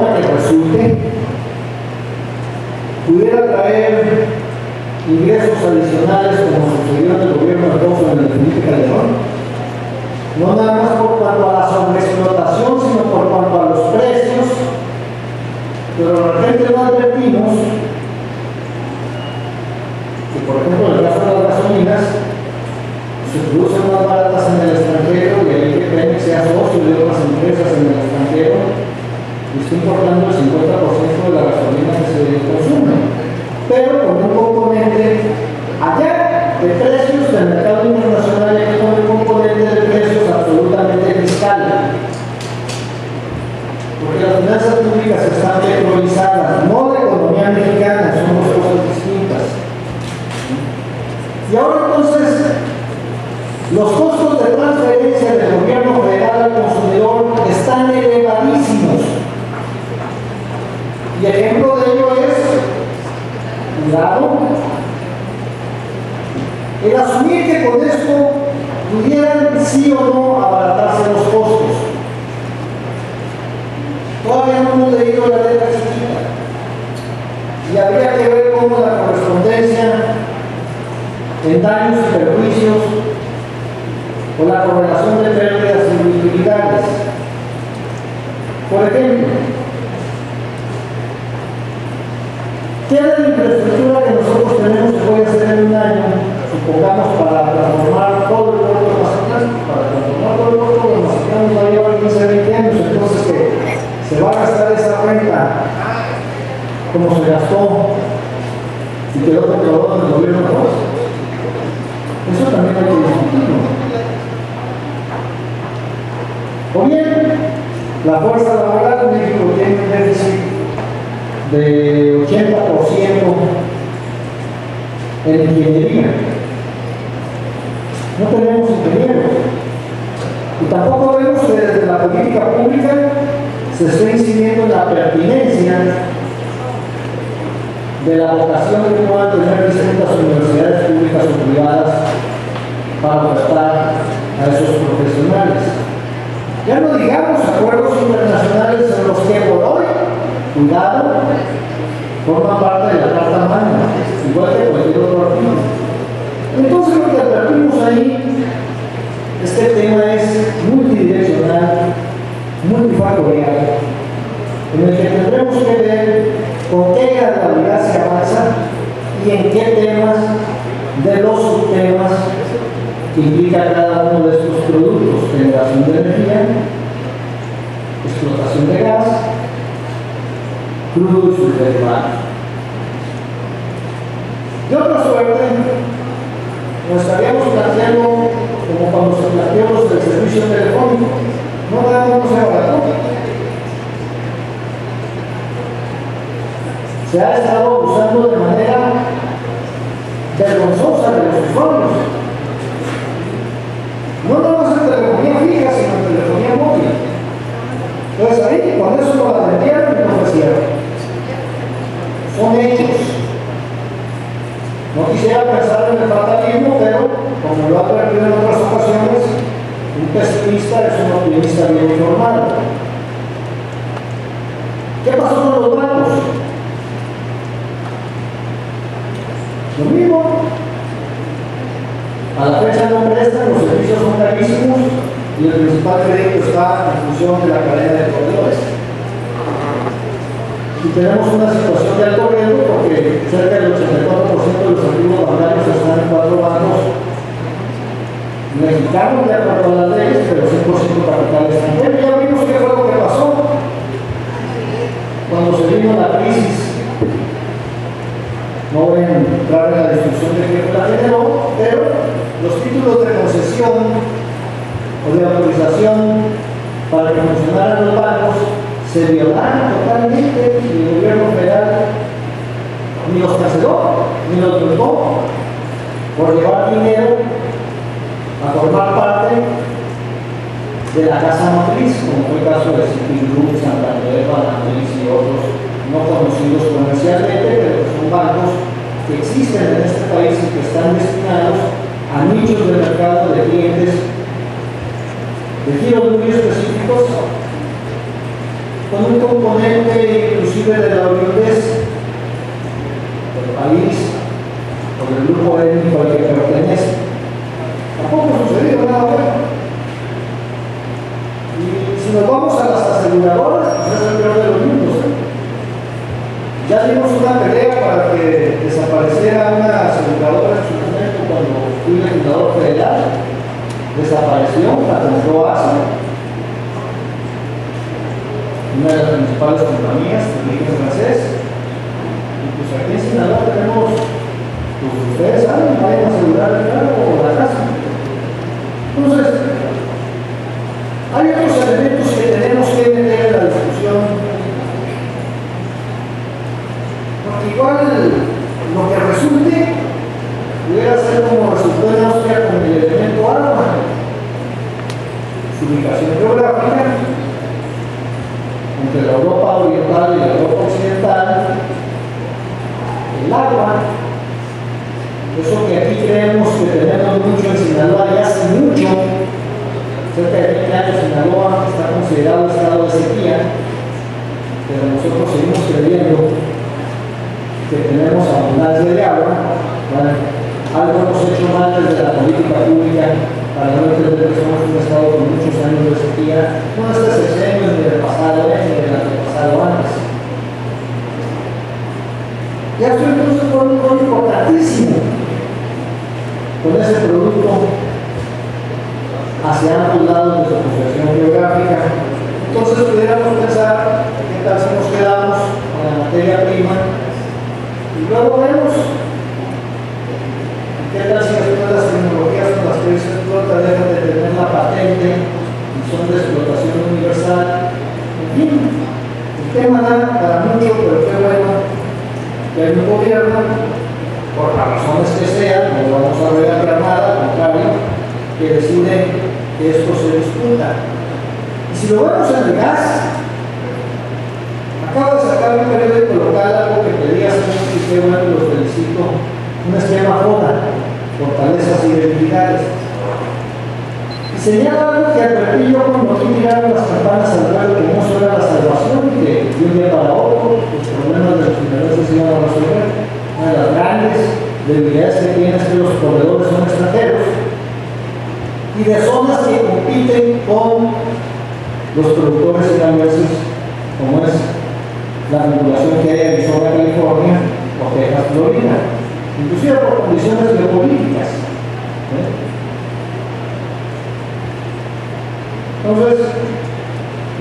reforma que resulte pudiera traer ingresos adicionales como sucedió en el gobierno de Alfonso en el Felipe Calderón, no nada más por cuanto a la sobreexplotación, sino por cuanto a los precios, pero de repente no advertimos que, por ejemplo, en el caso de las gasolinas, se producen más baratas en el extranjero y hay que Pemex sea socio de otras empresas en el extranjero y está importando el 50% de la gasolina que se consume, pero con un componente allá de precios del mercado internacional y con un componente de precios absolutamente fiscal, porque las finanzas públicas están petrolizadas, no la economía mexicana, son dos cosas distintas. Y ahora entonces los costos de transferencia del gobierno federal al consumidor están elevadísimos. Y ejemplo de ello es, cuidado, el asumir que con esto pudieran sí o no abaratarse los costos. Todavía no hemos leído la letra chiquita. Y habría que ver cómo la correspondencia en daños y perjuicios o la correlación de pérdidas y utilidades. Por ejemplo, ¿qué de la infraestructura que nosotros tenemos se puede hacer en un año? Supongamos para transformar todo el puerto de Mazatlán. Para transformar todo el puerto de Mazatlán nos va a llevar 15 20 años, entonces que se va a gastar esa renta como se gastó y quedó controlado en el gobierno de Fox. Eso también hay que discutirlo. O bien, la fuerza laboral en México tiene un déficit de 80% en ingeniería. No tenemos ingenieros. Y tampoco vemos que desde la política pública se esté incidiendo en la pertinencia de la vocación que puedan tener distintas universidades públicas o privadas para ofertar a esos profesionales. Ya no digamos acuerdos internacionales en los que por hoy, cuidado, forman parte de la Carta Magna, igual que cualquier otro artículo. Entonces lo que advertimos ahí es que el tema es multidireccional, multifactorial, en el que tendremos que ver con qué gradualidad se avanza y en qué temas de los subtemas que implica cada uno de estos productos: generación de energía, explotación de gas, crudo y sus derivados. De otra suerte, nos estaríamos planteando como cuando se planteó los del servicio telefónico. No damos se abarató. Se ha estado usando de manera vergonzosa de los usuarios. No nada más en telefonía fija, sino en telefonía móvil. Entonces ahí, cuando eso lo advertieron, no fue cierto. Son hechos. No quisiera pensar en el fatalismo, pero como lo ha advertido en otras ocasiones, un pesimista es un optimista bien informado. ¿Qué pasó con los bancos? Lo mismo. A la fecha no prestan, los servicios son carísimos y el principal crédito está en función de la cadena de proveedores. Y tenemos una situación de alto riesgo porque cerca del 84% de los activos bancarios están en 4 bancos mexicanos de acuerdo a las leyes, pero 100% capital extranjero. Ya vimos qué fue lo que pasó cuando se vino la crisis. No voy a entrar en la discusión de qué la generó, pero los títulos de concesión o de autorización para que funcionaran los bancos se violaron totalmente y el gobierno federal ni los canceló, ni los multó por llevar dinero a formar parte de la casa matriz, como fue el caso de Citigroup, Santander, Banamex y otros no conocidos comercialmente, pero que son bancos que existen en este país y que están destinados a nichos de mercado de clientes de giros muy específicos con un componente Ya dimos una pelea para que desapareciera una aseguradora en su momento cuando fui legislador federal. Desapareció, la compró ASA, una de las principales compañías de origen francés. Y pues aquí en Sinaloa tenemos, pues ustedes saben, vayan a asegurar el carro o la casa. Entonces, hay otros elementos que tenemos que meter en la discusión. Porque igual lo que resulte pudiera ser como resultó en Austria con el elemento agua. Su ubicación geográfica entre la Europa oriental y la Europa occidental, el agua. Eso que aquí creemos que tenemos mucho en Sinaloa, ya hace mucho, cerca de 20 años Sinaloa está considerado estado de sequía, pero nosotros seguimos creyendo que tenemos abundancia de agua. Bueno, algo hemos hecho mal desde la política pública para no entender que somos un estado con muchos años de sequía, no este sexenio ni del pasado, ni del antepasado antes. Ya estoy entonces con un rol importantísimo con ese producto hacia ambos lados de su asociación geográfica. Entonces pudiéramos pensar qué tal si nos quedamos con la materia prima y luego vemos qué tal si después las tecnologías con las que hoy se explota dejan de tener la patente y son de explotación universal. En fin, el tema da para mucho, pero qué bueno que hay un gobierno, por las razones que sean, no vamos a regalar nada, al contrario, que decide que esto se disputa. Y si lo vemos en el gas, acabo de sacar un periódico local, algo que pedía hace mucho y qué bueno, los felicito, un esquema FODA, fortalezas y debilidades. Y señala algo que advertí yo cuando aquí tiraron las campanas al vuelo, que no solo era la salvación, y que de un día para otro los problemas de los sinaloenses se iban a resolver. Una de las grandes debilidades que tienen es que los proveedores son extranjeros y de zonas que compiten con los productores sinaloenses, como es la vinculación que hay en Arizona, California o Texas, Florida, inclusive por condiciones geopolíticas. Entonces,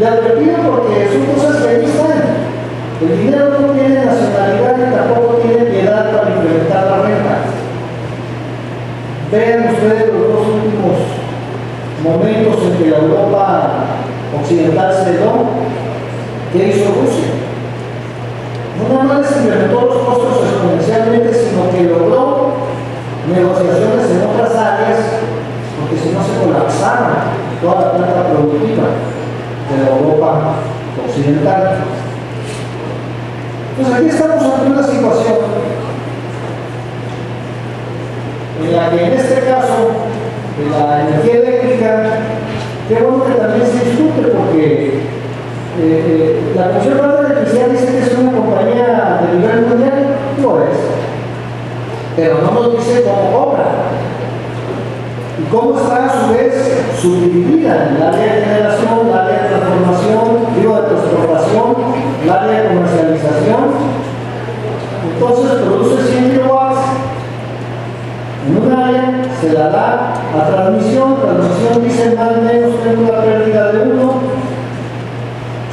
le advertido porque son cosas que ahí están. El dinero no tiene nacionalidad y tampoco tiene piedad para implementar la renta. Vean ustedes los dos últimos momentos en que la Europa occidental cedió. ¿Qué hizo Rusia? No nada más incrementó los costos exponencialmente, sino que logró negociaciones en otras áreas, porque si no se colapsaba toda la planta productiva de la Europa occidental. Entonces aquí estamos ante una situación en la que en este caso de la energía eléctrica, qué bueno que también se discute porque la Comisión Federal de Electricidad dice que es una compañía de nivel mundial, lo es, pero no nos dice cómo cobra y cómo está a su vez subdividida en el área de generación, el área de transformación, digo de transportación, el área de comercialización. Entonces produce 100 kilowatts en un área, se la da a transmisión dice más o menos tengo una pérdida de 1,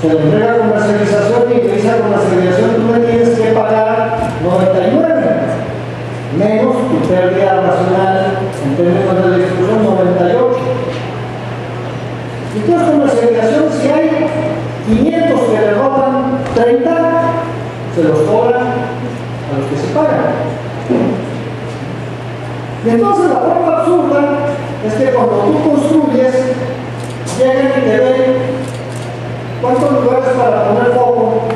se le entrega a comercialización y que dice a comercialización tú me tienes que pagar 99 menos tu pérdida racional en términos de distribución 98. Entonces comercialización, si hay 500 que le roban 30, se los cobran a los que se pagan. Y entonces la forma absurda es que cuando tú construyes, llegan y te ven cuántos lugares para poner foco